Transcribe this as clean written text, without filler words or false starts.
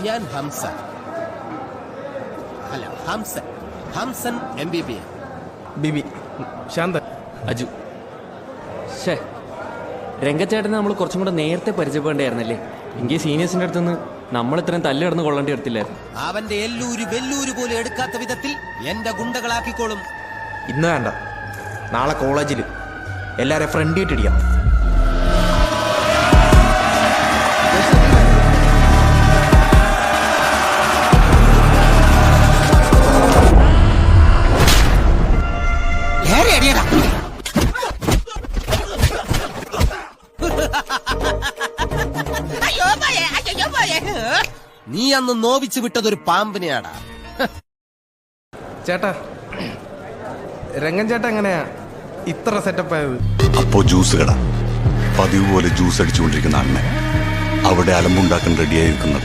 ഞാൻ ഹംസ. അല്ല, ഹംസൻ. ഹംസൻ MBBS. ബിബി, ശാന്തൻ, അജു. ഷേ, രംഗച്ചേട്ടനെ നമ്മൾ കുറച്ചും കൂടെ നേരത്തെ പരിചയപ്പെടേണ്ടായിരുന്നല്ലേ? എങ്കിൽ സീനിയേഴ്സിന്റെ അടുത്തുനിന്ന് നമ്മൾ ഇത്രയും തല്ല് കിടന്ന് കൊള്ളേണ്ടി വരത്തില്ലായിരുന്നു. അവന്റെ എല്ലൂര് വെല്ലൂര് പോലും എടുക്കാത്ത വിധത്തിൽ എന്റെ ഗുണ്ടകളാക്കിക്കോളും. ഇന്ന് വേണ്ട, നാളെ കോളേജിൽ എല്ലാവരും ഫ്രണ്ട് ഇട്ടിടിയാം. നീ അന്ന് നോവിച്ചു വിട്ടതൊരു പാമ്പിനെയാടാ. ചേട്ടാ, രംഗൻ ചേട്ടാ എങ്ങനെയാ ഇത്ര സെറ്റപ്പ് ആയത്? അപ്പോ ജ്യൂസ് കട, പതിവ് പോലെ ജ്യൂസ് അടിച്ചുകൊണ്ടിരിക്കുന്ന അണ്ണൻ, അവിടെ അലമ്പുണ്ടാക്കാൻ റെഡിയായിരിക്കുന്ന